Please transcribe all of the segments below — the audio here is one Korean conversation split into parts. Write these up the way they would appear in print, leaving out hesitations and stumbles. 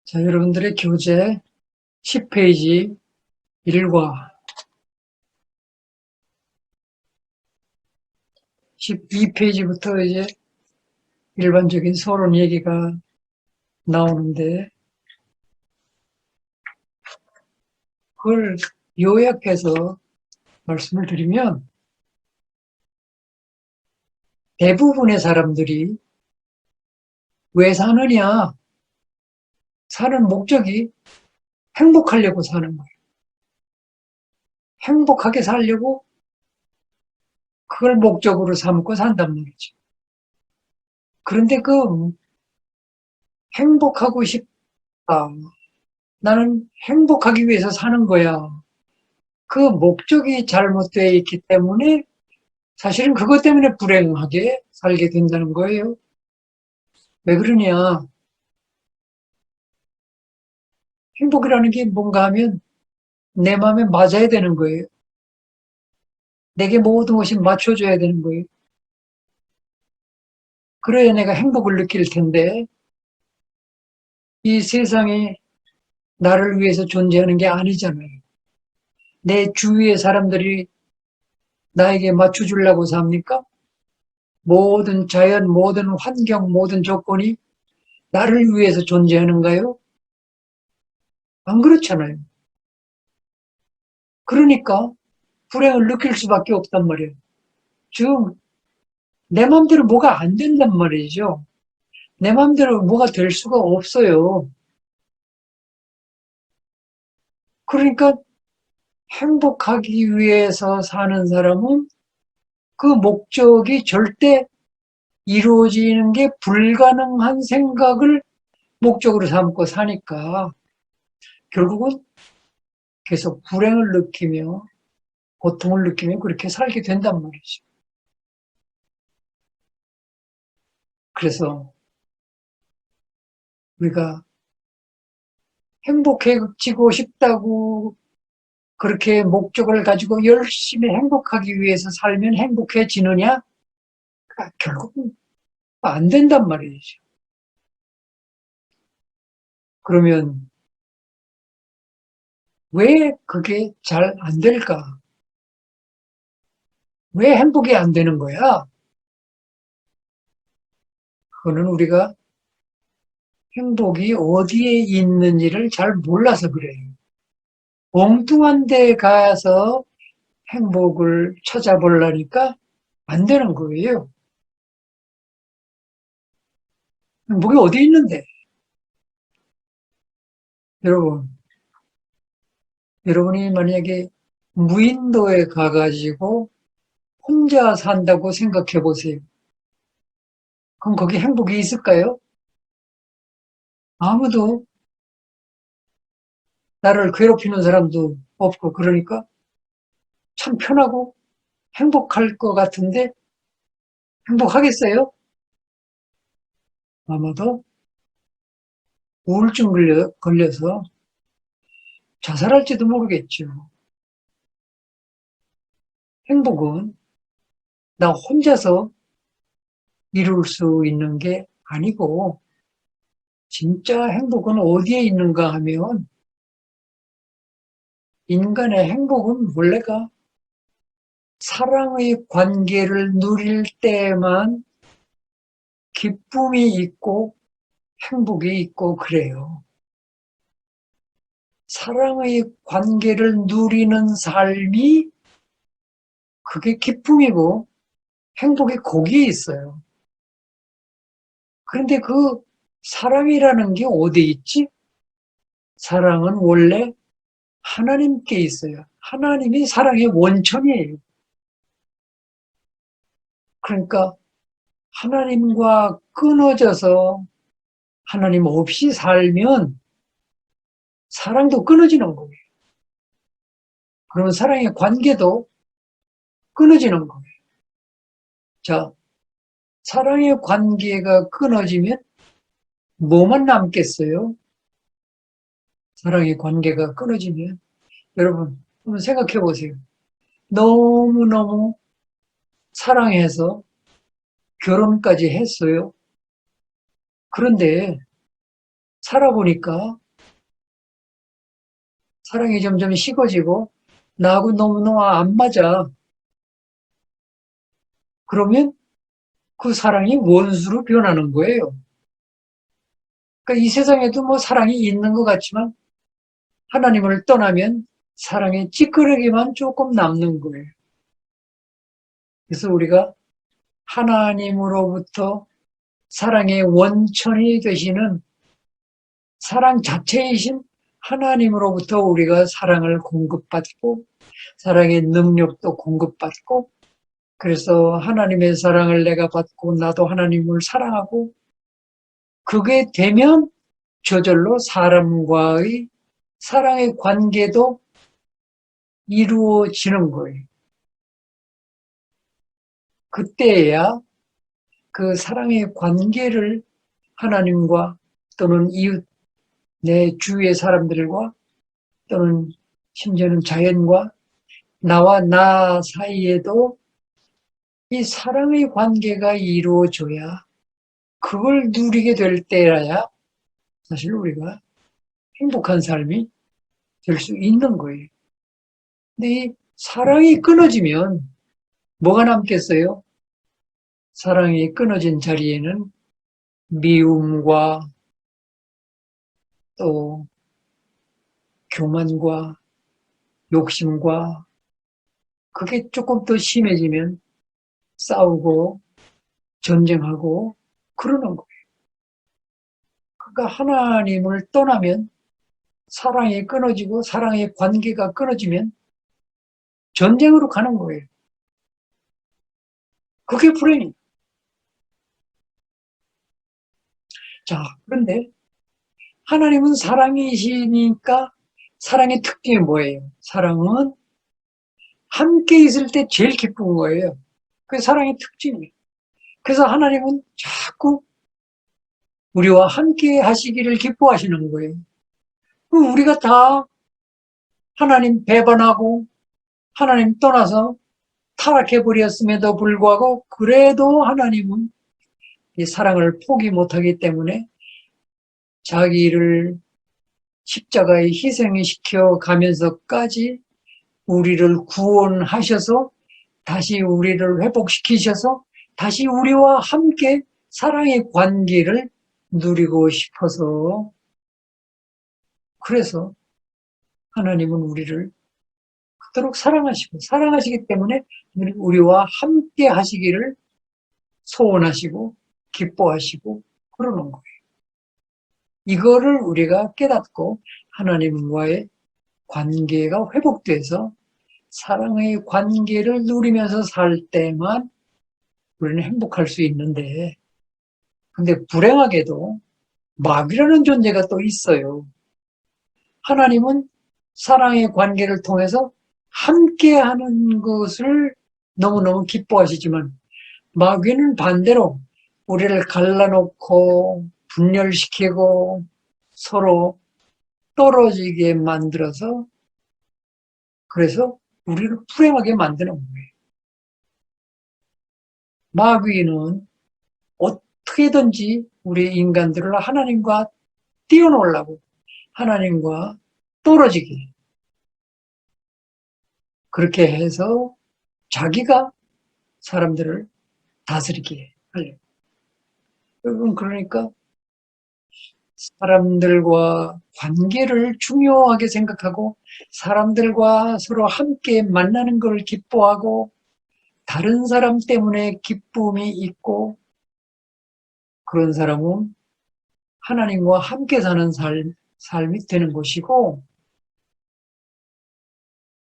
자, 여러분들의 교재 10페이지 1과 12페이지부터 이제 일반적인 서론 얘기가 나오는데, 그걸 요약해서 말씀을 드리면, 대부분의 사람들이 왜 사느냐? 사는 목적이 행복하려고 사는 거예요. 행복하게 살려고 그걸 목적으로 삼고 산단 말이죠. 그런데 그 행복하고 싶다. 나는 행복하기 위해서 사는 거야. 그 목적이 잘못되어 있기 때문에 사실은 그것 때문에 불행하게 살게 된다는 거예요. 왜 그러냐? 행복이라는 게 뭔가 하면 내 마음에 맞아야 되는 거예요. 내게 모든 것이 맞춰줘야 되는 거예요. 그래야 내가 행복을 느낄 텐데, 이 세상에 나를 위해서 존재하는 게 아니잖아요. 내 주위의 사람들이 나에게 맞춰주려고 삽니까? 모든 자연, 모든 환경, 모든 조건이 나를 위해서 존재하는가요? 안 그렇잖아요. 그러니까 불행을 느낄 수밖에 없단 말이에요. 즉, 내 마음대로 뭐가 안 된단 말이죠. 내 마음대로 뭐가 될 수가 없어요. 그러니까 행복하기 위해서 사는 사람은 그 목적이 절대 이루어지는 게 불가능한 생각을 목적으로 삼고 사니까 결국은 계속 불행을 느끼며 고통을 느끼며 그렇게 살게 된단 말이죠. 그래서 우리가 행복해지고 싶다고 그렇게 목적을 가지고 열심히 행복하기 위해서 살면 행복해지느냐? 결국은 안 된단 말이죠. 그러면 왜 그게 잘 안 될까? 왜 행복이 안 되는 거야? 그거는 우리가 행복이 어디에 있는지를 잘 몰라서 그래요. 엉뚱한 데 가서 행복을 찾아보려니까 안 되는 거예요. 행복이 어디 있는데? 여러분, 여러분이 만약에 무인도에 가가지고 혼자 산다고 생각해 보세요. 그럼 거기 행복이 있을까요? 아무도 나를 괴롭히는 사람도 없고 그러니까 참 편하고 행복할 것 같은데 행복하겠어요? 아마도 우울증 걸려서 자살할지도 모르겠죠. 행복은 나 혼자서 이룰 수 있는 게 아니고 진짜 행복은 어디에 있는가 하면 인간의 행복은 원래가 사랑의 관계를 누릴 때만 기쁨이 있고 행복이 있고 그래요. 사랑의 관계를 누리는 삶이 그게 기쁨이고 행복이 거기에 있어요. 그런데 그 사랑이라는 게 어디 있지? 사랑은 원래 하나님께 있어요. 하나님이 사랑의 원천이에요. 그러니까 하나님과 끊어져서 하나님 없이 살면 사랑도 끊어지는 거예요. 그러면 사랑의 관계도 끊어지는 거예요. 자, 사랑의 관계가 끊어지면 뭐만 남겠어요? 사랑의 관계가 끊어지면 여러분 한번 생각해 보세요. 너무너무 사랑해서 결혼까지 했어요. 그런데 살아보니까 사랑이 점점 식어지고 나하고 너무너무 안 맞아. 그러면 그 사랑이 원수로 변하는 거예요. 그러니까 이 세상에도 뭐 사랑이 있는 것 같지만 하나님을 떠나면 사랑의 찌끄러기만 조금 남는 거예요. 그래서 우리가 하나님으로부터 사랑의 원천이 되시는 사랑 자체이신 하나님으로부터 우리가 사랑을 공급받고 사랑의 능력도 공급받고 그래서 하나님의 사랑을 내가 받고 나도 하나님을 사랑하고 그게 되면 저절로 사람과의 사랑의 관계도 이루어지는 거예요. 그때야 그 사랑의 관계를 하나님과 또는 이웃, 내 주위의 사람들과 또는 심지어는 자연과 나와 나 사이에도 이 사랑의 관계가 이루어져야 그걸 누리게 될 때라야 사실 우리가 행복한 삶이 될 수 있는 거예요. 근데 이 사랑이 끊어지면 뭐가 남겠어요? 사랑이 끊어진 자리에는 미움과 또 교만과 욕심과 그게 조금 더 심해지면 싸우고 전쟁하고 그러는 거예요. 그러니까 하나님을 떠나면 사랑이 끊어지고 사랑의 관계가 끊어지면 전쟁으로 가는 거예요. 그게 불행이에요. 자, 그런데 하나님은 사랑이시니까 사랑의 특징이 뭐예요? 사랑은 함께 있을 때 제일 기쁜 거예요. 그게 사랑의 특징이에요. 그래서 하나님은 자꾸 우리와 함께 하시기를 기뻐하시는 거예요. 우리가 다 하나님 배반하고 하나님 떠나서 타락해버렸음에도 불구하고 그래도 하나님은 이 사랑을 포기 못하기 때문에 자기를 십자가에 희생시켜 가면서까지 우리를 구원하셔서 다시 우리를 회복시키셔서 다시 우리와 함께 사랑의 관계를 누리고 싶어서 그래서 하나님은 우리를 그토록 사랑하시기 때문에 우리와 함께 하시기를 소원하시고 기뻐하시고 그러는 거예요. 이거를 우리가 깨닫고 하나님과의 관계가 회복돼서 사랑의 관계를 누리면서 살 때만 우리는 행복할 수 있는데 근데 불행하게도 마귀라는 존재가 또 있어요. 하나님은 사랑의 관계를 통해서 함께하는 것을 너무너무 기뻐하시지만 마귀는 반대로 우리를 갈라놓고 분열시키고 서로 떨어지게 만들어서 그래서 우리를 불행하게 만드는 거예요. 마귀는 어떻게든지 우리 인간들을 하나님과 띄워놓으려고 하나님과 떨어지게 그렇게 해서 자기가 사람들을 다스리게 하려고. 여러분 그러니까 사람들과 관계를 중요하게 생각하고 사람들과 서로 함께 만나는 걸 기뻐하고 다른 사람 때문에 기쁨이 있고 그런 사람은 하나님과 함께 사는 삶이 되는 것이고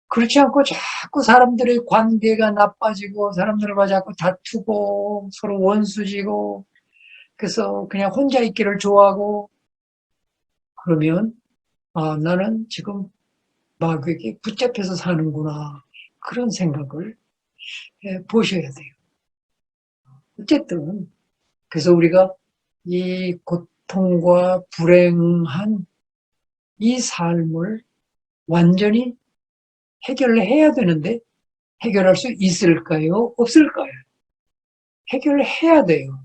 그렇지 않고 자꾸 사람들의 관계가 나빠지고 사람들과 자꾸 다투고 서로 원수지고 그래서 그냥 혼자 있기를 좋아하고 그러면 나는 지금 마귀에게 붙잡혀서 사는구나 그런 생각을 보셔야 돼요. 어쨌든 그래서 우리가 이 고통과 불행한 이 삶을 완전히 해결해야 되는데 해결할 수 있을까요? 없을까요? 해결해야 돼요.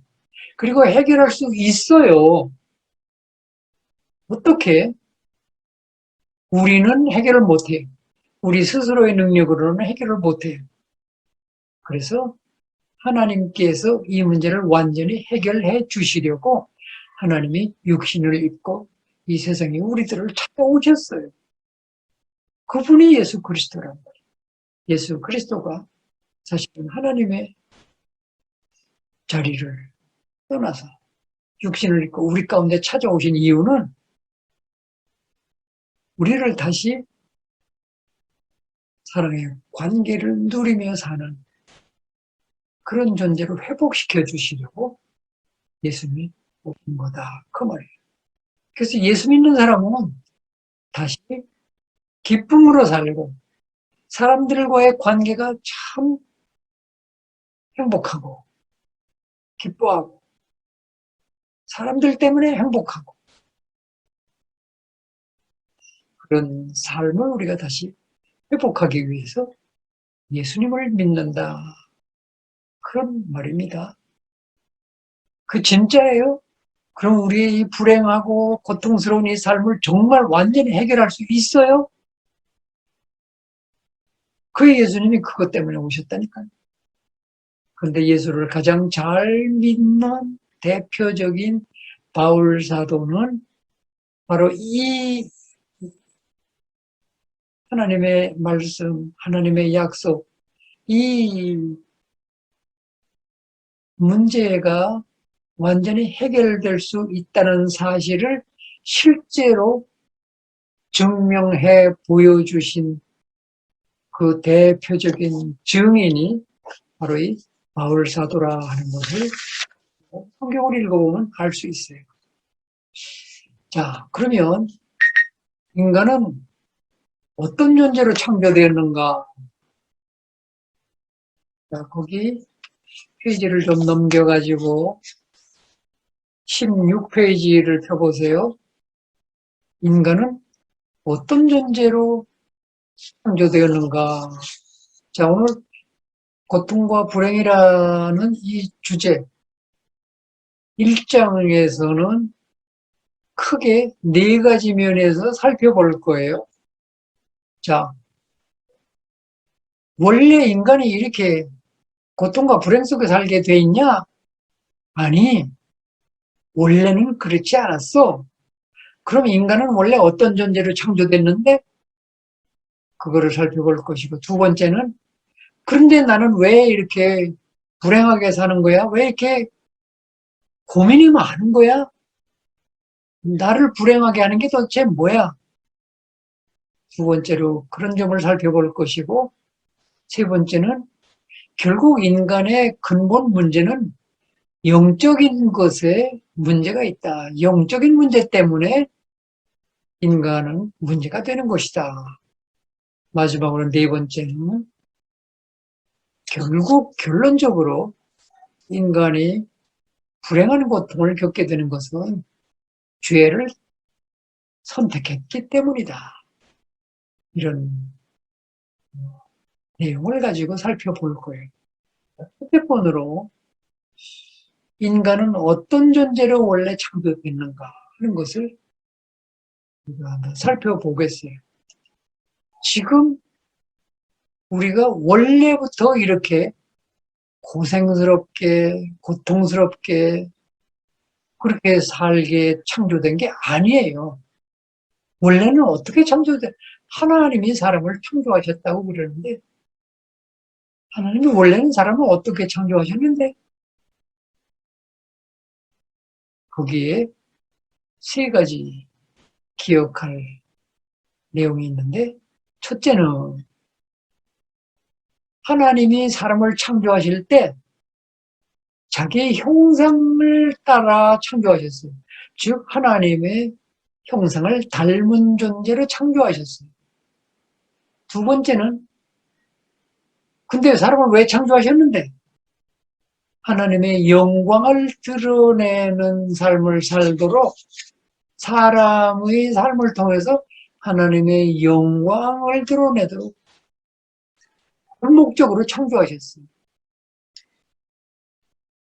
그리고 해결할 수 있어요. 어떻게? 우리는 해결을 못해요. 우리 스스로의 능력으로는 해결을 못해요. 그래서 하나님께서 이 문제를 완전히 해결해 주시려고 하나님이 육신을 입고 이 세상에 우리들을 찾아오셨어요. 그분이 예수 그리스도란 말이에요. 예수 그리스도가 사실은 하나님의 자리를 떠나서 육신을 입고 우리 가운데 찾아오신 이유는 우리를 다시 사랑의 관계를 누리며 사는 그런 존재로 회복시켜 주시려고 예수님이 오신 거다. 그 말이에요. 그래서 예수 믿는 사람은 다시 기쁨으로 살고 사람들과의 관계가 참 행복하고 기뻐하고 사람들 때문에 행복하고 그런 삶을 우리가 다시 회복하기 위해서 예수님을 믿는다. 그런 말입니다. 그 진짜예요? 그럼 우리의 이 불행하고 고통스러운 이 삶을 정말 완전히 해결할 수 있어요? 그 예수님이 그것 때문에 오셨다니까요. 그런데 예수를 가장 잘 믿는 대표적인 바울 사도는 바로 이 하나님의 말씀, 하나님의 약속, 이 문제가 완전히 해결될 수 있다는 사실을 실제로 증명해 보여주신 그 대표적인 증인이 바로 이 바울 사도라 하는 것을 성경을 읽어보면 알 수 있어요. 자, 그러면 인간은 어떤 존재로 창조되었는가? 자, 거기 페이지를 좀 넘겨가지고 16페이지를 펴보세요. 인간은 어떤 존재로 창조되었는가? 자, 오늘 고통과 불행이라는 이 주제 1장에서는 크게 4가지 면에서 살펴볼 거예요. 자, 원래 인간이 이렇게 고통과 불행 속에 살게 돼 있냐? 아니, 원래는 그렇지 않았어. 그럼 인간은 원래 어떤 존재로 창조됐는데? 그거를 살펴볼 것이고, 두 번째는, 그런데 나는 왜 이렇게 불행하게 사는 거야? 왜 이렇게 고민이 많은 거야? 나를 불행하게 하는 게 도대체 뭐야? 두 번째로 그런 점을 살펴볼 것이고, 세 번째는 결국 인간의 근본 문제는 영적인 것에 문제가 있다. 영적인 문제 때문에 인간은 문제가 되는 것이다. 마지막으로 네 번째는 결국 결론적으로 인간이 불행한 고통을 겪게 되는 것은 죄를 선택했기 때문이다. 이런 내용을 가지고 살펴볼 거예요. 첫째 번으로 인간은 어떤 존재로 원래 창조됐는가 하는 것을 우리가 한번 살펴보겠어요. 지금 우리가 원래부터 이렇게 고생스럽게, 고통스럽게 그렇게 살게 창조된 게 아니에요. 원래는 어떻게 창조된, 하나님이 사람을 창조하셨다고 그러는데, 하나님이 원래는 사람을 어떻게 창조하셨는데, 거기에 3가지 기억할 내용이 있는데, 첫째는 하나님이 사람을 창조하실 때 자기의 형상을 따라 창조하셨어요. 즉 하나님의 형상을 닮은 존재로 창조하셨어요. 두 번째는 근데 사람을 왜 창조하셨는데? 하나님의 영광을 드러내는 삶을 살도록 사람의 삶을 통해서 하나님의 영광을 드러내도록 그런 목적으로 창조하셨어요.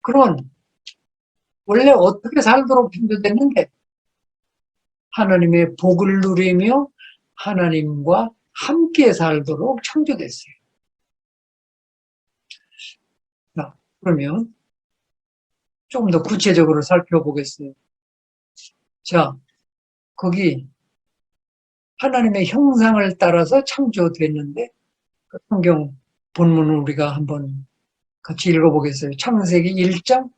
그러면 원래 어떻게 살도록 창조됐는데 하나님의 복을 누리며 하나님과 함께 살도록 창조됐어요. 자, 그러면 조금 더 구체적으로 살펴보겠어요. 자, 거기 하나님의 형상을 따라서 창조됐는데 그 성경 본문을 우리가 한번 같이 읽어보겠어요. 창세기 1장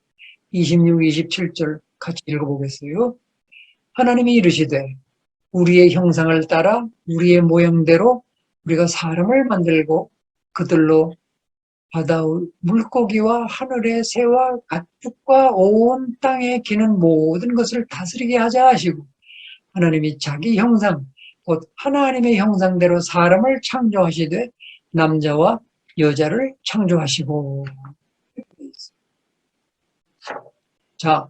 26, 27절 같이 읽어보겠어요. 하나님이 이르시되 우리의 형상을 따라 우리의 모양대로 우리가 사람을 만들고 그들로 바다의 물고기와 하늘의 새와 가축과 온 땅에 기는 모든 것을 다스리게 하자 하시고 하나님이 자기 형상 곧 하나님의 형상대로 사람을 창조하시되 남자와 여자를 창조하시고. 자,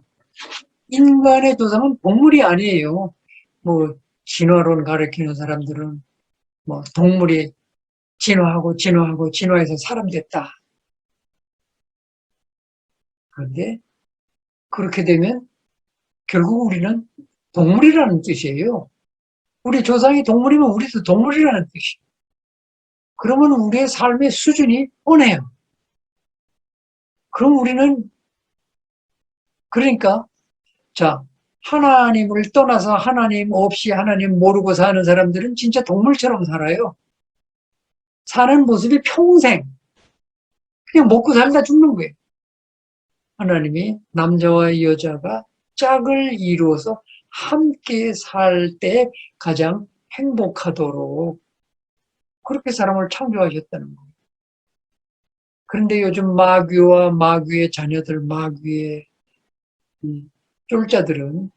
인간의 조상은 동물이 아니에요. 뭐 진화론 가르치는 사람들은 뭐 동물이 진화해서 사람 됐다. 그런데 그렇게 되면 결국 우리는 동물이라는 뜻이에요. 우리 조상이 동물이면 우리도 동물이라는 뜻이에요. 그러면 우리의 삶의 수준이 오네요. 그럼 우리는 그러니까 자, 하나님을 떠나서 하나님 없이 하나님 모르고 사는 사람들은 진짜 동물처럼 살아요. 사는 모습이 평생 그냥 먹고 살다 죽는 거예요. 하나님이 남자와 여자가 짝을 이루어서 함께 살 때 가장 행복하도록 그렇게 사람을 창조하셨다는 거예요. 그런데 요즘 마귀와 마귀의 자녀들, 마귀의 쫄자들은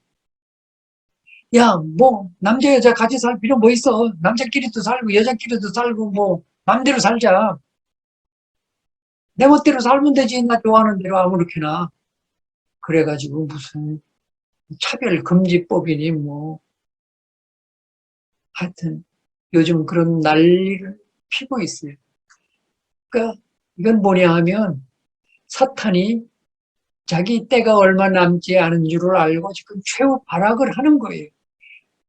야, 뭐 남자 여자 같이 살 필요 뭐 있어? 남자끼리도 살고 여자끼리도 살고 뭐 마음대로 살자. 내 멋대로 살면 되지. 나 좋아하는 대로 아무렇게나. 그래가지고 무슨 차별금지법이니 뭐 하여튼 요즘 그런 난리를 피고 있어요. 그러니까 이건 뭐냐 하면 사탄이 자기 때가 얼마 남지 않은 줄을 알고 지금 최후 발악을 하는 거예요.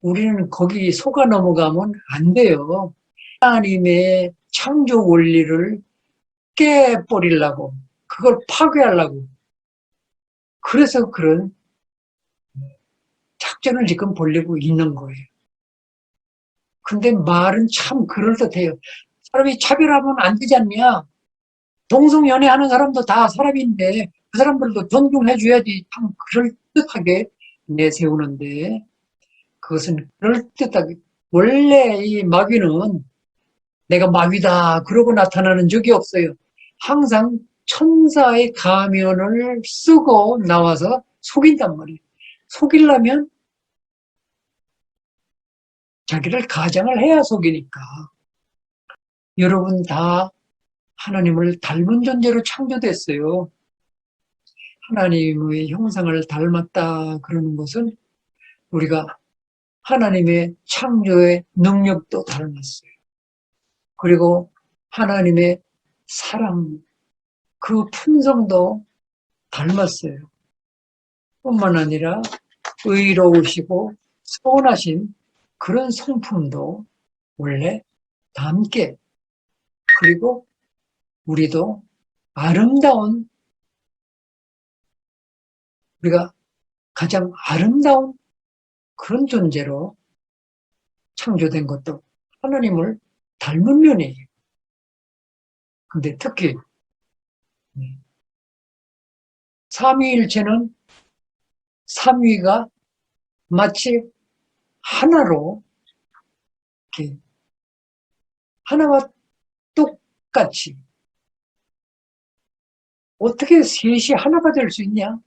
우리는 거기 속아 넘어가면 안 돼요. 하나님의 창조 원리를 깨버리려고 그걸 파괴하려고 그래서 그런 작전을 지금 벌이고 있는 거예요. 근데 말은 참 그럴듯해요. 사람이 차별하면 안 되지 않냐? 동성연애하는 사람도 다 사람인데 그 사람들도 존중해줘야지. 참 그럴듯하게 내세우는데 그것은 그럴듯하게 원래 이 마귀는 내가 마귀다 그러고 나타나는 적이 없어요. 항상 천사의 가면을 쓰고 나와서 속인단 말이에요. 속이려면 자기를 가장을 해야 속이니까. 여러분 다 하나님을 닮은 존재로 창조됐어요. 하나님의 형상을 닮았다 그러는 것은 우리가 하나님의 창조의 능력도 닮았어요. 그리고 하나님의 사랑, 그 품성도 닮았어요. 뿐만 아니라 의로우시고 선하신 그런 성품도 원래 닮게 그리고 우리도 아름다운 우리가 가장 아름다운 그런 존재로 창조된 것도 하나님을 닮은 면이에요. 근데 특히 삼위일체는 삼위가 마치 하나로 이렇게 하나와 똑같이 어떻게 셋이 하나가 될 수 있냐?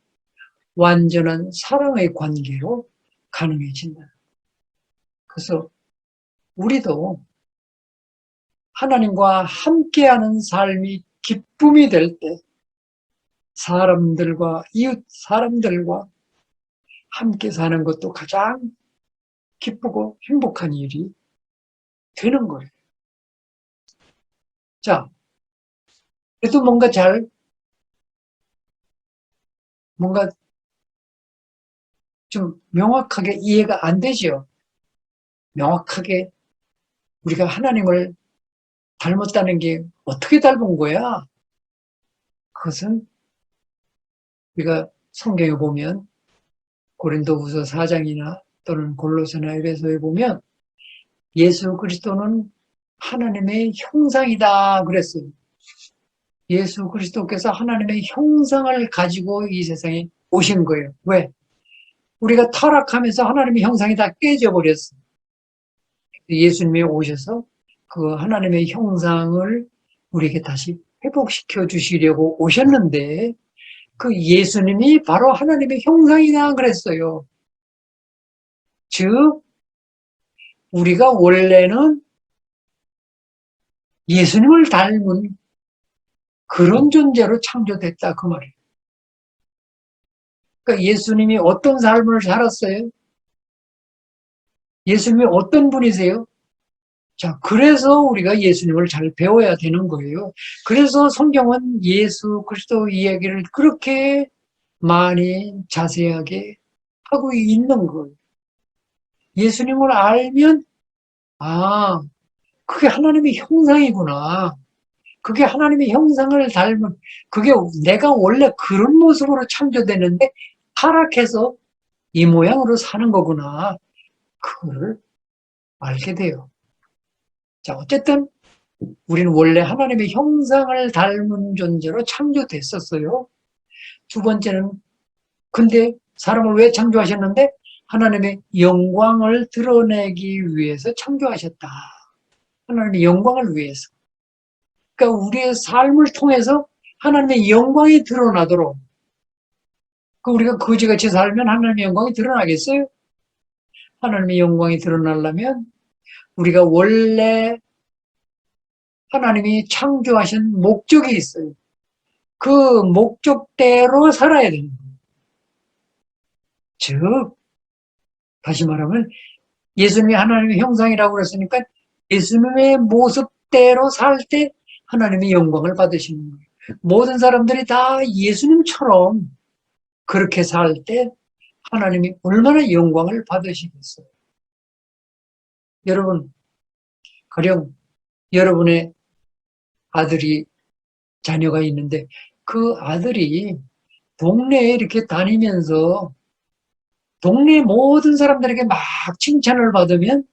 완전한 사랑의 관계로 가능해진다. 그래서 우리도 하나님과 함께하는 삶이 기쁨이 될 때 사람들과 이웃 사람들과 함께 사는 것도 가장 기쁘고 행복한 일이 되는 거예요. 자, 그래도 뭔가 좀 명확하게 이해가 안 되죠. 명확하게 우리가 하나님을 닮았다는 게 어떻게 닮은 거야? 그것은 우리가 성경에 보면 고린도후서 4장이나 또는 골로새나 에베소에 보면 예수 그리스도는 하나님의 형상이다 그랬어요. 예수 그리스도께서 하나님의 형상을 가지고 이 세상에 오신 거예요. 왜? 우리가 타락하면서 하나님의 형상이 다 깨져버렸어요. 예수님이 오셔서 그 하나님의 형상을 우리에게 다시 회복시켜 주시려고 오셨는데 그 예수님이 바로 하나님의 형상이다 그랬어요. 즉 우리가 원래는 예수님을 닮은 그런 존재로 창조됐다 그 말이에요. 그러니까 예수님이 어떤 삶을 살았어요? 예수님이 어떤 분이세요? 자, 그래서 우리가 예수님을 잘 배워야 되는 거예요. 그래서 성경은 예수 그리스도 이야기를 그렇게 많이 자세하게 하고 있는 거예요. 예수님을 알면 아, 그게 하나님의 형상이구나. 그게 하나님의 형상을 닮은 그게 내가 원래 그런 모습으로 창조됐는데 타락해서 이 모양으로 사는 거구나. 그걸 알게 돼요. 자, 어쨌든 우리는 원래 하나님의 형상을 닮은 존재로 창조됐었어요. 두 번째는 근데 사람을 왜 창조하셨는데 하나님의 영광을 드러내기 위해서 창조하셨다. 하나님의 영광을 위해서. 그러니까 우리의 삶을 통해서 하나님의 영광이 드러나도록 그 우리가 거지같이 살면 하나님의 영광이 드러나겠어요? 하나님의 영광이 드러나려면 우리가 원래 하나님이 창조하신 목적이 있어요. 그 목적대로 살아야 됩니다. 즉 다시 말하면 예수님이 하나님의 형상이라고 그랬으니까 예수님의 모습대로 살 때 하나님의 영광을 받으시는 거예요. 모든 사람들이 다 예수님처럼 그렇게 살 때 하나님이 얼마나 영광을 받으시겠어요. 여러분, 가령 여러분의 아들이 자녀가 있는데 그 아들이 동네에 이렇게 다니면서 동네 모든 사람들에게 막 칭찬을 받으면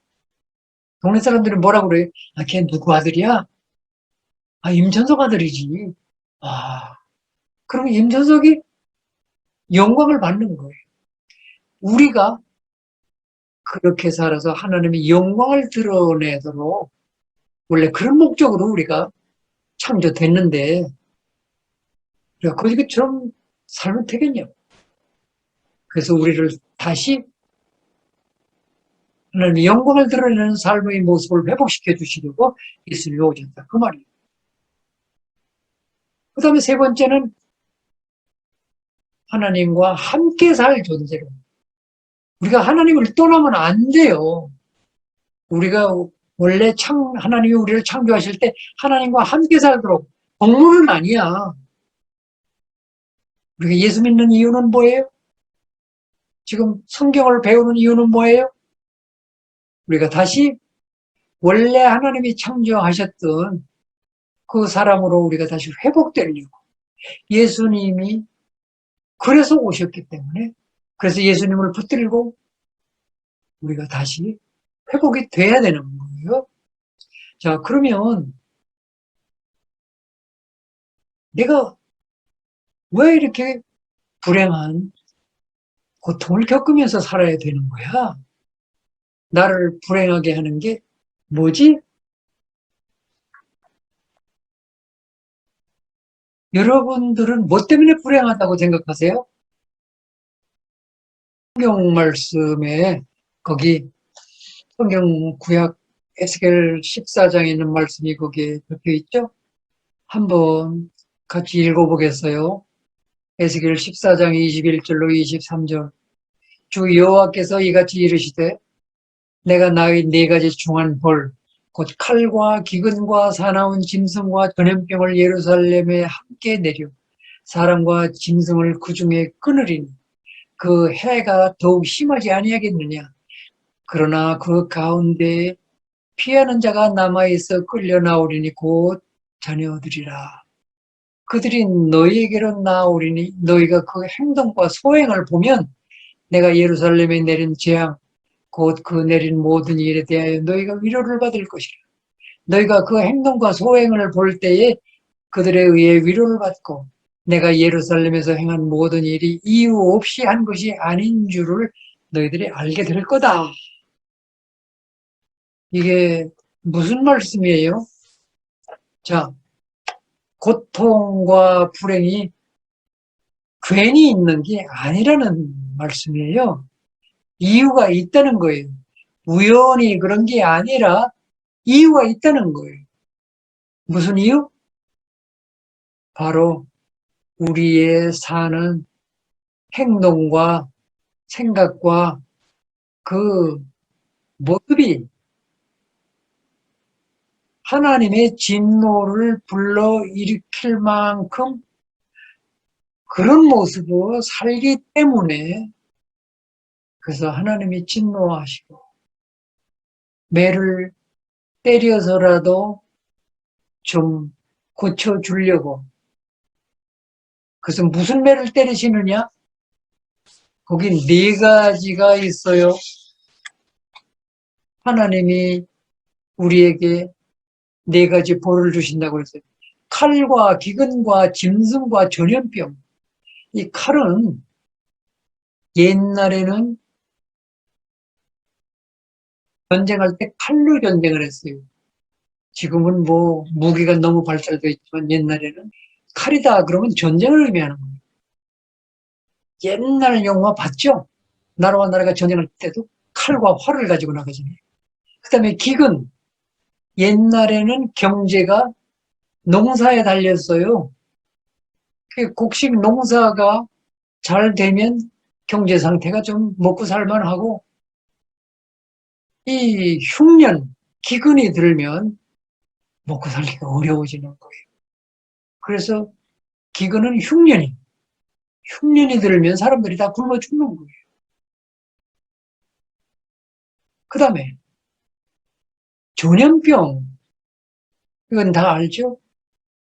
동네 사람들이 뭐라고 그래요? 아, 걔 누구 아들이야? 아, 임천석 아들이지. 아, 그러면 임천석이 영광을 받는 거예요. 우리가 그렇게 살아서 하나님의 영광을 드러내도록 원래 그런 목적으로 우리가 창조됐는데 우리가 거지처럼 살면 되겠냐고. 그래서 우리를 다시 하나님의 영광을 드러내는 삶의 모습을 회복시켜 주시려고 예수님이 오셨다. 그 말이에요. 그 다음에 세 번째는 하나님과 함께 살 존재로. 우리가 하나님을 떠나면 안 돼요. 우리가 원래 하나님이 우리를 창조하실 때 하나님과 함께 살도록 동물은 아니야. 우리가 예수 믿는 이유는 뭐예요? 지금 성경을 배우는 이유는 뭐예요? 우리가 다시 원래 하나님이 창조하셨던 그 사람으로 우리가 다시 회복되려고. 예수님이 그래서 오셨기 때문에 그래서 예수님을 붙들고 우리가 다시 회복이 돼야 되는 거예요. 자, 그러면 내가 왜 이렇게 불행한 고통을 겪으면서 살아야 되는 거야? 나를 불행하게 하는 게 뭐지? 여러분들은 뭐 때문에 불행하다고 생각하세요? 성경 말씀에 거기 성경 구약 에스겔 14장에 있는 말씀이 거기에 적혀 있죠? 한번 같이 읽어보겠어요. 에스겔 14장 21절로 23절. 주 여호와께서 이같이 이르시되 내가 나의 네 가지 중한 벌 곧 칼과 기근과 사나운 짐승과 전염병을 예루살렘에 함께 내려 사람과 짐승을 그 중에 끊으리니 그 해가 더욱 심하지 아니하겠느냐. 그러나 그 가운데 피하는 자가 남아있어 끌려 나오리니 곧 자녀들이라. 그들이 너희에게로 나오리니 너희가 그 행동과 소행을 보면 내가 예루살렘에 내린 재앙 곧 그 내린 모든 일에 대하여 너희가 위로를 받을 것이라. 너희가 그 행동과 소행을 볼 때에 그들에 의해 위로를 받고 내가 예루살렘에서 행한 모든 일이 이유 없이 한 것이 아닌 줄을 너희들이 알게 될 거다. 이게 무슨 말씀이에요? 자, 고통과 불행이 괜히 있는 게 아니라는 말씀이에요. 이유가 있다는 거예요. 우연히 그런 게 아니라 이유가 있다는 거예요. 무슨 이유? 바로 우리의 사는 행동과 생각과 그 모습이 하나님의 진노를 불러일으킬 만큼 그런 모습으로 살기 때문에 그래서 하나님이 진노하시고 매를 때려서라도 좀 고쳐주려고. 그래서 무슨 매를 때리시느냐? 거기 네 가지가 있어요. 하나님이 우리에게 네 가지 벌을 주신다고 했어요. 칼과 기근과 짐승과 전염병. 이 칼은 옛날에는 전쟁할 때 칼로 전쟁을 했어요. 지금은 뭐 무기가 너무 발달되어 있지만 옛날에는 칼이다 그러면 전쟁을 의미하는 거예요. 옛날 영화 봤죠? 나라와 나라가 전쟁할 때도 칼과 활을 가지고 나가잖아요. 그 다음에 기근. 옛날에는 경제가 농사에 달렸어요. 곡식 농사가 잘 되면 경제 상태가 좀 먹고 살만하고 이 흉년, 기근이 들면 먹고 살기가 어려워지는 거예요. 그래서 기근은 흉년이 들면 사람들이 다 굶어 죽는 거예요. 그 다음에 전염병, 이건 다 알죠?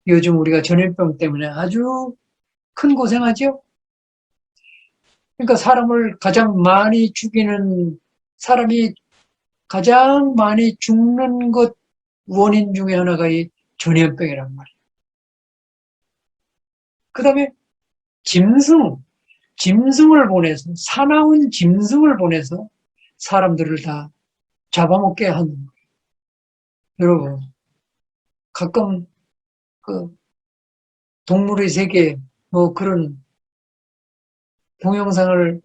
요즘 우리가 전염병 때문에 아주 큰 고생하죠? 그러니까 사람을 가장 많이 죽이는, 사람이 가장 많이 죽는 것 원인 중에 하나가 이 전염병이란 말이에요. 그 다음에 짐승을 보내서, 사나운 짐승을 보내서 사람들을 다 잡아먹게 하는 거예요. 여러분, 가끔 그 동물의 세계 뭐 그런 동영상을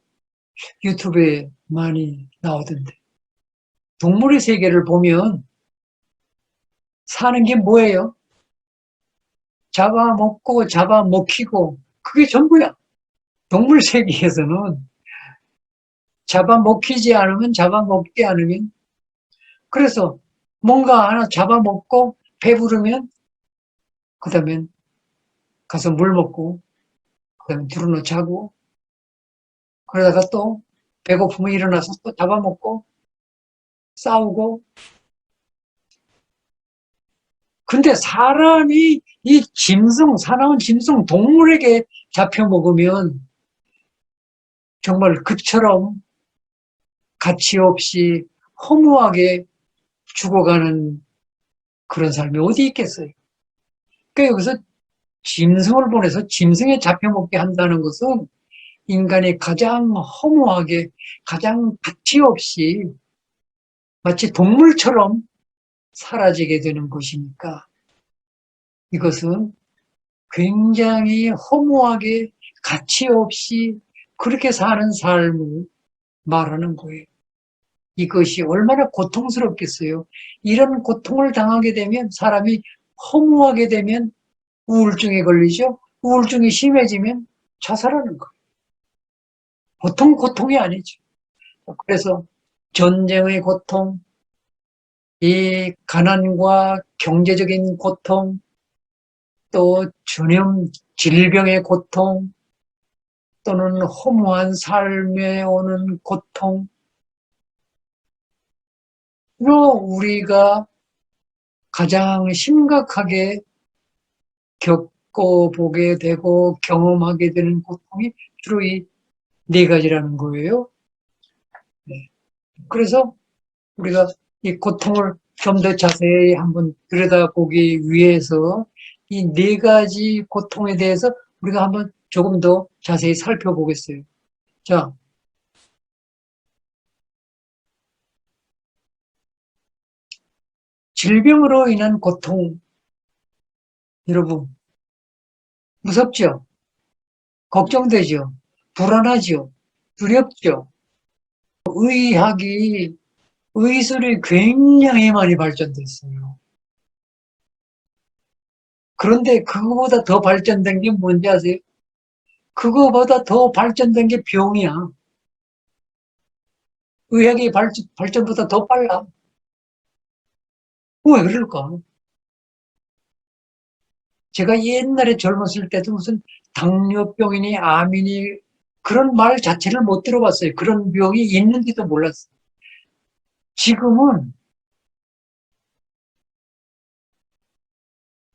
유튜브에 많이 나오던데 동물의 세계를 보면 사는 게 뭐예요? 잡아먹고 잡아먹히고 그게 전부야. 동물 세계에서는 잡아먹히지 않으면 잡아먹지 않으면 그래서 뭔가 하나 잡아먹고 배부르면 그 다음엔 가서 물 먹고 그 다음에 들어놓 자고 그러다가 또 배고프면 일어나서 또 잡아먹고 싸우고 근데 사람이 이 사나운 짐승 동물에게 잡혀 먹으면 정말 그처럼 가치 없이 허무하게 죽어가는 그런 삶이 어디 있겠어요. 그러니까 여기서 짐승을 보내서 짐승에 잡혀먹게 한다는 것은 인간이 가장 허무하게 가장 가치 없이 마치 동물처럼 사라지게 되는 것이니까 이것은 굉장히 허무하게 가치 없이 그렇게 사는 삶을 말하는 거예요. 이것이 얼마나 고통스럽겠어요. 이런 고통을 당하게 되면 사람이 허무하게 되면 우울증에 걸리죠. 우울증이 심해지면 자살하는 거예요. 보통 고통이 아니죠. 그래서 전쟁의 고통, 이 가난과 경제적인 고통, 또 질병의 고통, 또는 허무한 삶에 오는 고통, 우리가 가장 심각하게 겪어보게 되고 경험하게 되는 고통이 주로 이 네 가지라는 거예요. 네. 그래서 우리가 이 고통을 좀 더 자세히 한번 들여다보기 위해서 이 네 가지 고통에 대해서 우리가 한번 조금 더 자세히 살펴보겠어요. 자, 질병으로 인한 고통, 여러분, 무섭죠? 걱정되죠? 불안하죠? 두렵죠? 의학이, 의술이 굉장히 많이 발전됐어요. 그런데 그거보다 더 발전된 게 뭔지 아세요? 그거보다 더 발전된 게 병이야. 의학의 발전보다 더 빨라. 왜 그럴까? 제가 옛날에 젊었을 때도 무슨 당뇨병이니 암이니 그런 말 자체를 못 들어봤어요. 그런 병이 있는지도 몰랐어요. 지금은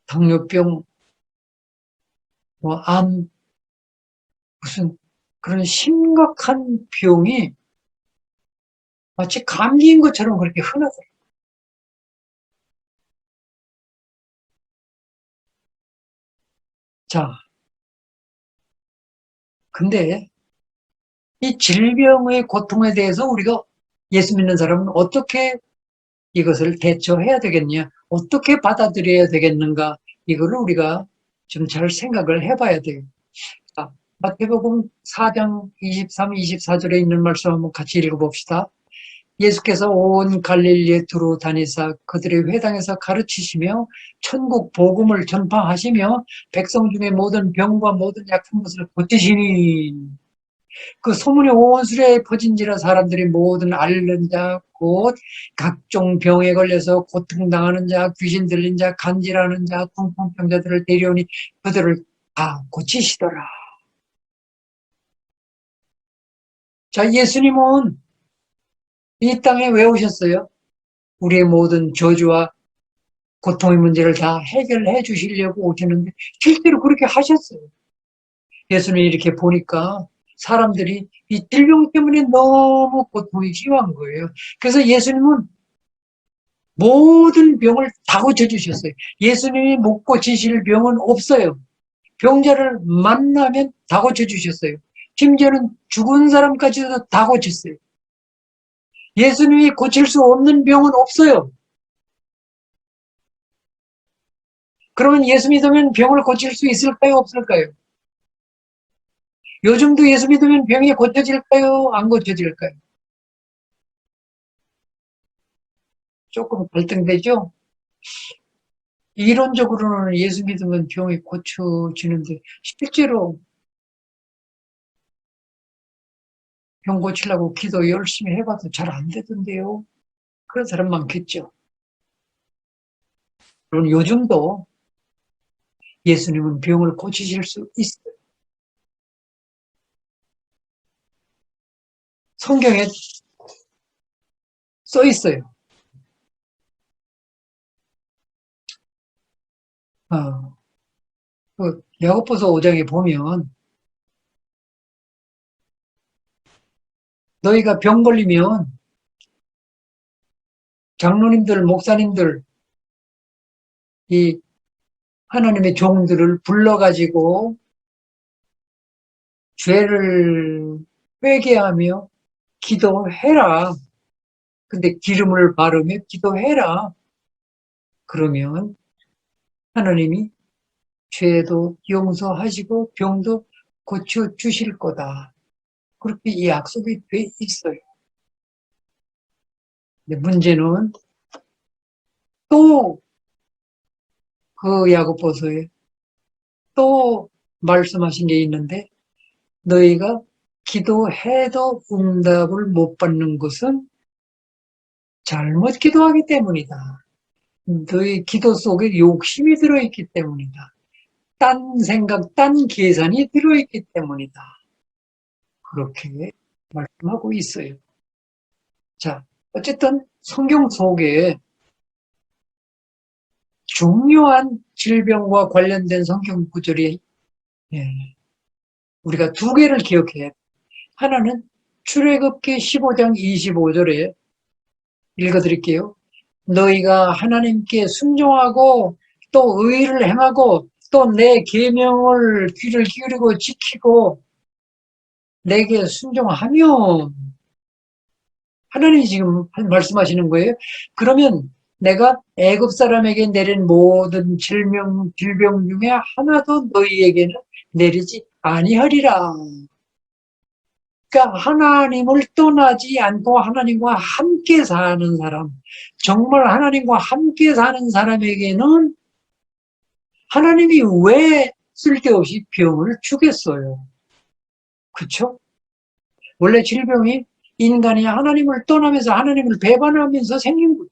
당뇨병, 뭐 암, 무슨 그런 심각한 병이 마치 감기인 것처럼 그렇게 흔하더라고요. 자, 근데 이 질병의 고통에 대해서 우리가 예수 믿는 사람은 어떻게 이것을 대처해야 되겠냐, 어떻게 받아들여야 되겠는가, 이거를 우리가 좀 잘 생각을 해봐야 돼요. 자, 마태복음 4장 23, 24절에 있는 말씀 한번 같이 읽어봅시다. 예수께서 온 갈릴리에 두루 다니사 그들의 회당에서 가르치시며 천국 복음을 전파하시며 백성 중에 모든 병과 모든 약한 것을 고치시니 그 소문이 온 수레에 퍼진지라 사람들이 모든 앓는 자, 곧 각종 병에 걸려서 고통당하는 자, 귀신 들린 자, 간질하는 자, 통풍병자들을 데려오니 그들을 다 고치시더라. 자, 예수님은 이 땅에 왜 오셨어요? 우리의 모든 저주와 고통의 문제를 다 해결해 주시려고 오셨는데 실제로 그렇게 하셨어요. 예수님 이렇게 보니까 사람들이 이 질병 때문에 너무 고통이 심한 거예요. 그래서 예수님은 모든 병을 다 고쳐주셨어요. 예수님이 못 고치실 병은 없어요. 병자를 만나면 다 고쳐주셨어요. 심지어는 죽은 사람까지도 다 고쳤어요. 예수님이 고칠 수 없는 병은 없어요. 그러면 예수 믿으면 병을 고칠 수 있을까요? 없을까요? 요즘도 예수 믿으면 병이 고쳐질까요? 안 고쳐질까요? 조금 갈등되죠? 이론적으로는 예수 믿으면 병이 고쳐지는데 실제로 병 고치려고 기도 열심히 해봐도 잘 안 되던데요. 그런 사람 많겠죠. 그럼 요즘도 예수님은 병을 고치실 수 있어요. 성경에 써 있어요. 어, 그 야고보서 5장에 보면 너희가 병 걸리면 장로님들, 목사님들, 이 하나님의 종들을 불러가지고 죄를 회개하며 기도해라. 근데 기름을 바르며 기도해라. 그러면 하나님이 죄도 용서하시고 병도 고쳐주실 거다. 그렇게 이 약속이 돼 있어요. 근데 문제는 또 그 야고보서에 또 말씀하신 게 있는데 너희가 기도해도 응답을 못 받는 것은 잘못 기도하기 때문이다. 너희 기도 속에 욕심이 들어있기 때문이다. 딴 생각, 딴 계산이 들어있기 때문이다. 그렇게 말씀하고 있어요. 자, 어쨌든 성경 속에 중요한 질병과 관련된 성경 구절이 우리가 두 개를 기억해야 돼. 하나는 출애굽기 15장 25절에 읽어드릴게요. 너희가 하나님께 순종하고 또 의를 행하고 또 내 계명을 귀를 기울이고 지키고 내게 순종하면 하나님이 지금 말씀하시는 거예요. 그러면 내가 애굽 사람에게 내린 모든 질병 중에 하나도 너희에게는 내리지 아니하리라. 그러니까 하나님을 떠나지 않고 하나님과 함께 사는 사람, 정말 하나님과 함께 사는 사람에게는 하나님이 왜 쓸데없이 병을 주겠어요? 그렇죠? 원래 질병이 인간이 하나님을 떠나면서 하나님을 배반하면서 생긴 거예요.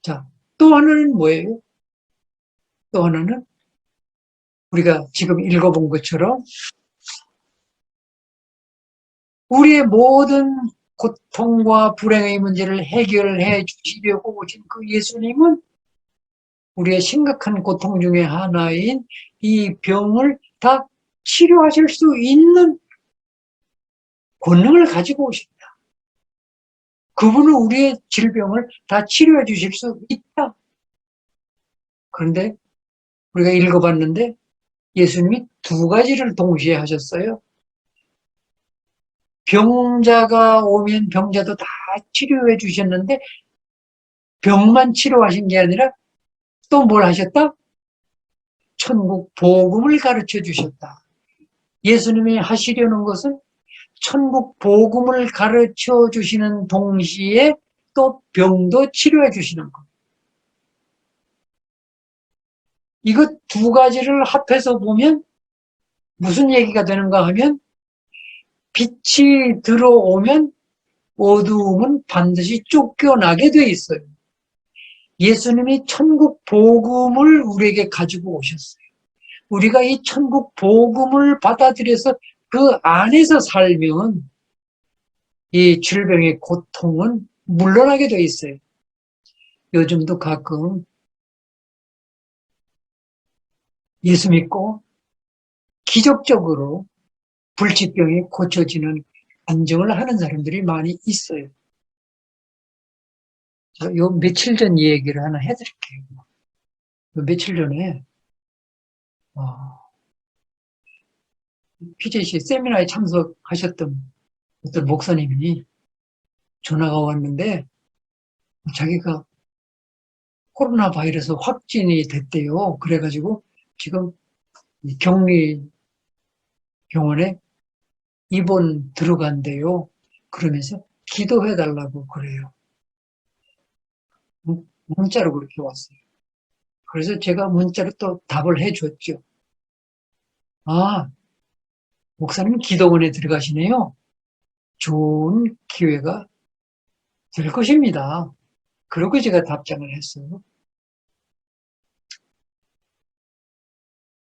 자, 또 하나는 뭐예요? 또 하나는 우리가 지금 읽어본 것처럼 우리의 모든 고통과 불행의 문제를 해결해 주시려고 오신 그 예수님은 우리의 심각한 고통 중에 하나인 이 병을 다 치료하실 수 있는 권능을 가지고 오십니다. 그분은 우리의 질병을 다 치료해 주실 수 있다. 그런데 우리가 읽어봤는데 예수님이 두 가지를 동시에 하셨어요. 병자가 오면 병자도 다 치료해 주셨는데 병만 치료하신 게 아니라 또 뭘 하셨다? 천국 복음을 가르쳐 주셨다. 예수님이 하시려는 것은 천국 복음을 가르쳐 주시는 동시에 또 병도 치료해 주시는 것. 이것 두 가지를 합해서 보면 무슨 얘기가 되는가 하면 빛이 들어오면 어두움은 반드시 쫓겨나게 돼 있어요. 예수님이 천국 복음을 우리에게 가지고 오셨어요. 우리가 이 천국 복음을 받아들여서 그 안에서 살면 이 질병의 고통은 물러나게 돼 있어요. 요즘도 가끔 예수 믿고 기적적으로 불치병이 고쳐지는 간증을 하는 사람들이 많이 있어요. 요 며칠 전 얘기를 하나 해드릴게요. 며칠 전에 PJC 세미나에 참석하셨던 어떤 목사님이 전화가 왔는데 자기가 코로나 바이러스 확진이 됐대요. 그래가지고 지금 격리 병원에 입원 들어간대요. 그러면서 기도해달라고 그래요. 문자로 그렇게 왔어요. 그래서 제가 문자로 또 답을 해줬죠. 아, 목사님 기도원에 들어가시네요. 좋은 기회가 될 것입니다. 그러고 제가 답장을 했어요.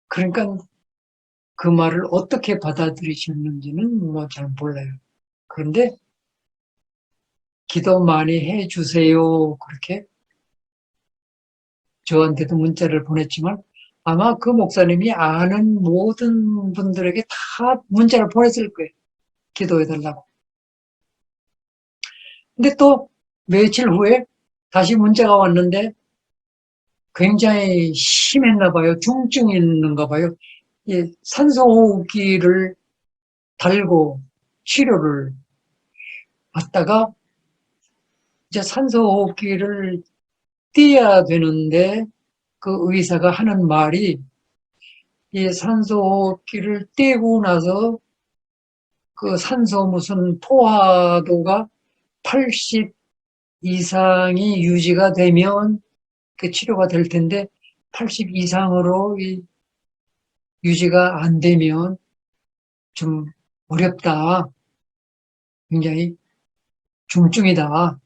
그러니까 그 말을 어떻게 받아들이셨는지는 뭐 잘 몰라요. 그런데 기도 많이 해주세요. 그렇게 저한테도 문자를 보냈지만 아마 그 목사님이 아는 모든 분들에게 다 문자를 보냈을 거예요. 기도해달라고. 근데 또 며칠 후에 다시 문자가 왔는데 굉장히 심했나 봐요. 중증이 있는가 봐요. 산소호흡기를 달고 치료를 받다가 이제 산소호흡기를 띄어야 되는데 그 의사가 하는 말이 이 산소호흡기를 떼고 나서 그 산소 무슨 포화도가 80 이상이 유지가 되면 그 치료가 될 텐데 80 이상으로 유지가 안 되면 좀 어렵다. 굉장히 중증이다.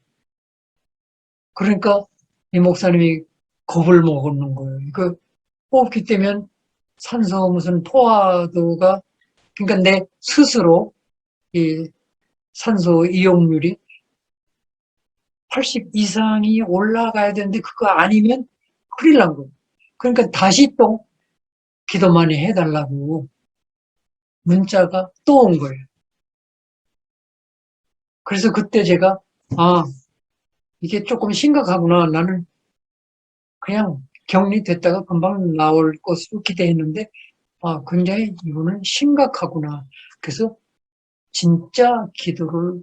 그러니까 이 목사님이 겁을 먹는 거예요. 그 호흡기 때문에 산소 무슨 포화도가 그러니까 내 스스로 이 산소 이용률이 80 이상이 올라가야 되는데 그거 아니면 큰일 난 거예요. 그러니까 다시 또 기도 많이 해달라고 문자가 또 온 거예요. 그래서 그때 제가 이게 조금 심각하구나. 나는 그냥 격리됐다가 금방 나올 것으로 기대했는데 굉장히 이거는 심각하구나. 그래서 진짜 기도를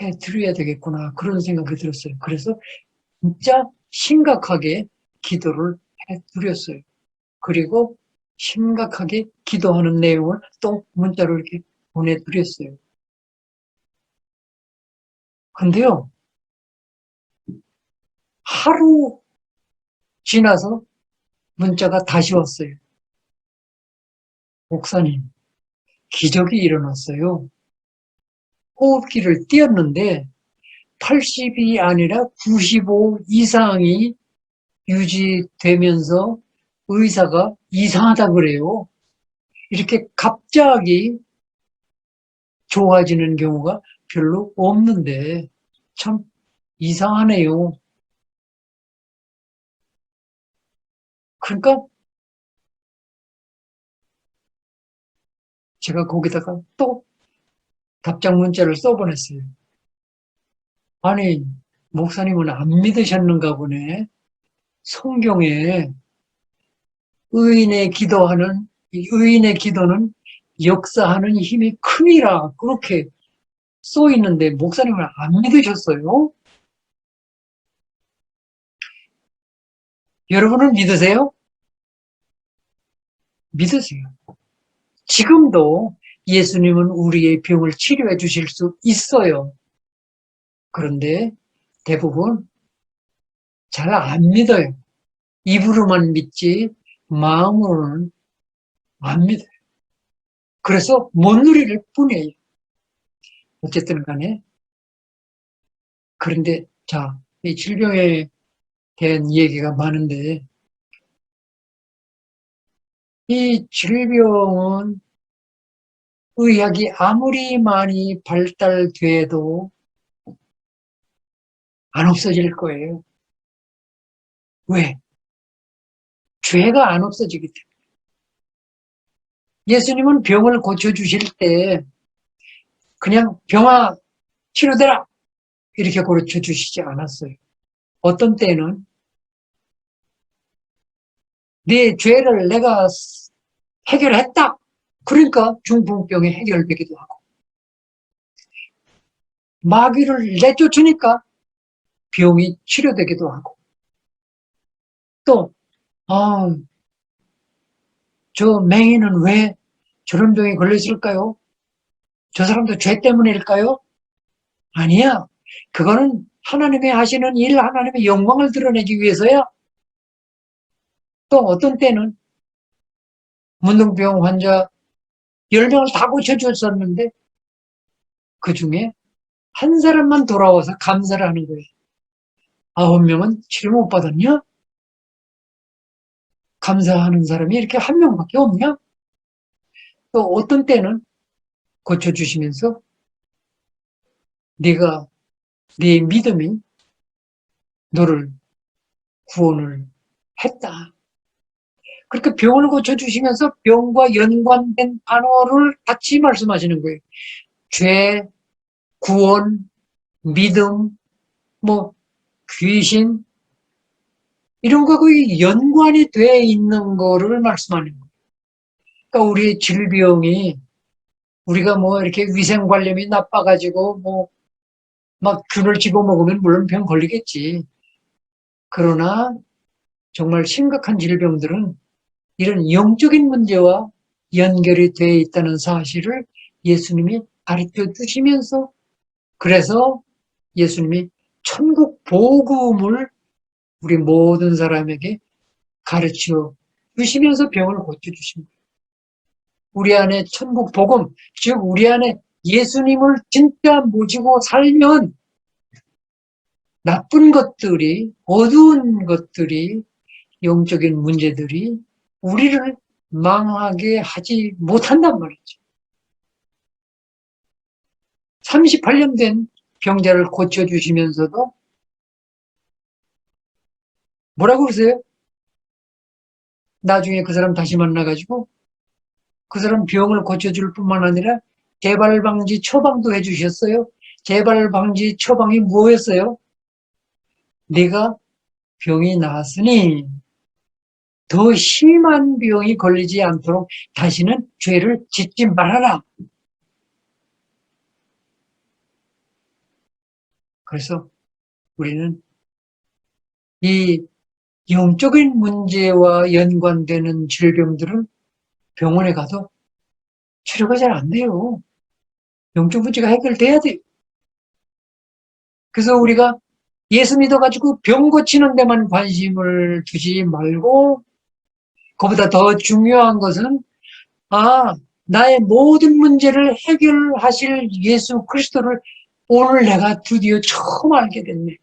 해드려야 되겠구나. 그런 생각이 들었어요. 그래서 진짜 심각하게 기도를 해드렸어요. 그리고 심각하게 기도하는 내용을 또 문자로 이렇게 보내드렸어요. 근데요, 하루 지나서 문자가 다시 왔어요. 목사님, 기적이 일어났어요. 호흡기를 띄었는데 80이 아니라 95 이상이 유지되면서 의사가 이상하다 그래요. 이렇게 갑자기 좋아지는 경우가 별로 없는데 참 이상하네요. 그러니까 제가 거기다가 또 답장 문자를 써보냈어요. 아니, 목사님은 안 믿으셨는가 보네. 성경에 의인의 기도는 역사하는 힘이 큼이라 그렇게 써 있는데 목사님은 안 믿으셨어요? 여러분은 믿으세요? 믿으세요. 지금도 예수님은 우리의 병을 치료해 주실 수 있어요. 그런데 대부분 잘 안 믿어요. 입으로만 믿지 마음으로는 안 믿어요. 그래서 못 누릴 뿐이에요. 어쨌든 간에. 그런데 자, 이 질병에 대한 얘기가 많은데 이 질병은 의학이 아무리 많이 발달돼도 안 없어질 거예요. 왜? 죄가 안 없어지기 때문에. 예수님은 병을 고쳐주실 때 그냥 병아 치료되라 이렇게 고쳐주시지 않았어요. 어떤 때는 네 죄를 내가 해결했다. 그러니까 중풍병이 해결되기도 하고 마귀를 내쫓으니까 병이 치료되기도 하고 또 저 맹인은 왜 저런 병에 걸렸을까요? 저 사람도 죄 때문일까요? 아니야. 그거는 하나님이 하시는 일, 하나님의 영광을 드러내기 위해서야. 또 어떤 때는 문둥병 환자 10명을 다 고쳐줬었는데 그 중에 한 사람만 돌아와서 감사를 하는 거예요. 9명은 치료 못 받았냐? 감사하는 사람이 이렇게 한 명밖에 없냐? 또 어떤 때는 고쳐주시면서 네가 네 믿음이 너를 구원을 했다. 그렇게 병을 고쳐주시면서 병과 연관된 단어를 같이 말씀하시는 거예요. 죄, 구원, 믿음, 귀신, 이런 거하고 연관이 돼 있는 거를 말씀하는 거예요. 그러니까 우리 질병이 우리가 이렇게 위생관념이 나빠가지고 막 균을 집어먹으면 물론 병 걸리겠지. 그러나 정말 심각한 질병들은 이런 영적인 문제와 연결이 되어 있다는 사실을 예수님이 가르쳐 주시면서 그래서 예수님이 천국 복음을 우리 모든 사람에게 가르쳐 주시면서 병을 고쳐주신 거예요. 우리 안에 천국 복음, 즉 우리 안에 예수님을 진짜 모시고 살면 나쁜 것들이, 어두운 것들이, 영적인 문제들이 우리를 망하게 하지 못한단 말이죠. 38년 된 병자를 고쳐주시면서도 뭐라고 그러세요? 나중에 그 사람 다시 만나가지고 그 사람 병을 고쳐줄 뿐만 아니라 재발 방지 처방도 해주셨어요. 재발 방지 처방이 뭐였어요? 네가 병이 나았으니 더 심한 병이 걸리지 않도록 다시는 죄를 짓지 말아라. 그래서 우리는 이 영적인 문제와 연관되는 질병들은 병원에 가도 치료가 잘 안 돼요. 영적 문제가 해결돼야 돼요. 그래서 우리가 예수 믿어가지고 병 고치는 데만 관심을 두지 말고 그보다 더 중요한 것은 나의 모든 문제를 해결하실 예수 그리스도를 오늘 내가 드디어 처음 알게 됐네.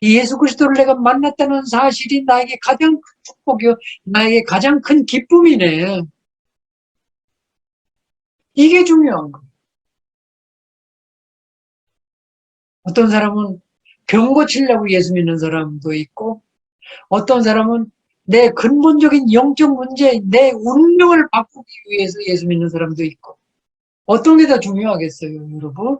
이 예수 그리스도를 내가 만났다는 사실이 나에게 가장 큰 축복이요. 나에게 가장 큰 기쁨이네. 이게 중요한 거예요. 어떤 사람은 병 고치려고 예수 믿는 사람도 있고 어떤 사람은 내 근본적인 영적 문제, 내 운명을 바꾸기 위해서 예수 믿는 사람도 있고 어떤 게 더 중요하겠어요, 여러분?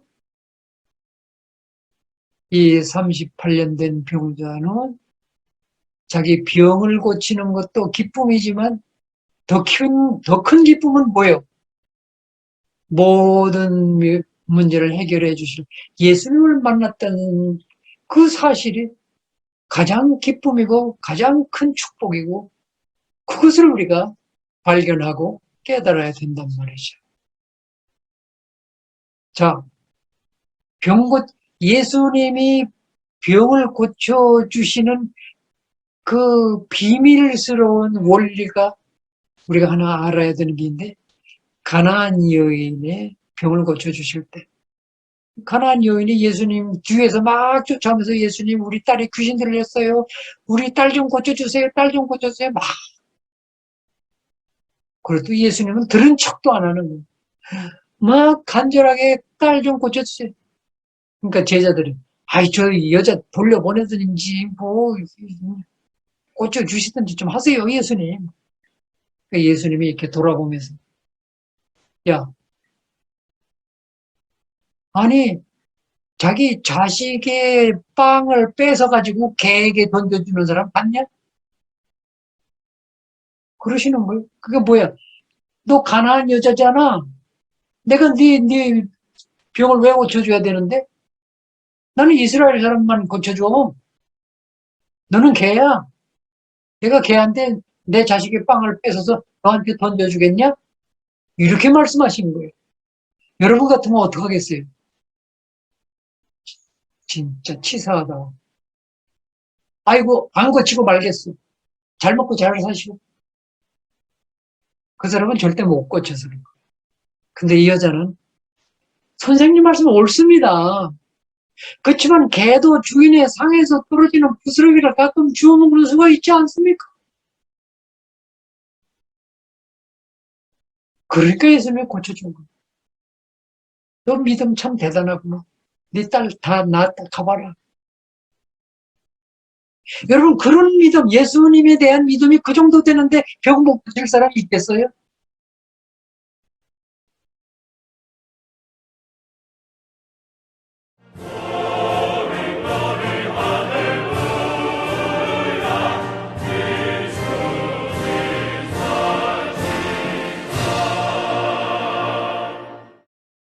이 38년 된 병자는 자기 병을 고치는 것도 기쁨이지만 더 큰 기쁨은 뭐예요? 모든 문제를 해결해 주실 예수님을 만났다는 그 사실이 가장 기쁨이고 가장 큰 축복이고 그것을 우리가 발견하고 깨달아야 된단 말이죠. 자, 예수님이 병을 고쳐주시는 그 비밀스러운 원리가 우리가 하나 알아야 되는 게 있는데, 가나안 여인의 병을 고쳐주실 때, 가나안 여인이 예수님 뒤에서 막 쫓아오면서 예수님, 우리 딸이 귀신 들렸어요. 우리 딸 좀 고쳐주세요. 딸 좀 고쳐주세요. 그래도 예수님은 들은 척도 안 하는 거예요. 막 간절하게 딸 좀 고쳐주세요. 그러니까 제자들이, 저 여자 돌려보내든지, 고쳐주시든지 좀 하세요, 예수님. 그러니까 예수님이 이렇게 돌아보면서, 야, 아니, 자기 자식의 빵을 뺏어가지고 개에게 던져주는 사람 봤냐? 그러시는 거예요. 그게 뭐야? 너 가난한 여자잖아. 내가 네 병을 왜 고쳐줘야 되는데? 나는 이스라엘 사람만 고쳐줘. 너는 개야. 내가 걔한테 내 자식의 빵을 뺏어서 너한테 던져주겠냐? 이렇게 말씀하신 거예요. 여러분 같으면 어떡하겠어요? 진짜 치사하다. 아이고, 안 고치고 말겠어. 잘 먹고 잘 사시고. 그 사람은 절대 못 고쳐서 그런 거예요. 근데 이 여자는 선생님 말씀은 옳습니다. 그렇지만 개도 주인의 상에서 떨어지는 부스러기를 가끔 주워 먹는 수가 있지 않습니까? 그러니까 예수님이 고쳐준 거예요. 너 믿음 참 대단하구나. 네 딸 다 낳았다 가봐라. 여러분 그런 믿음, 예수님에 대한 믿음이 그 정도 되는데 병 못 고칠 사람이 있겠어요?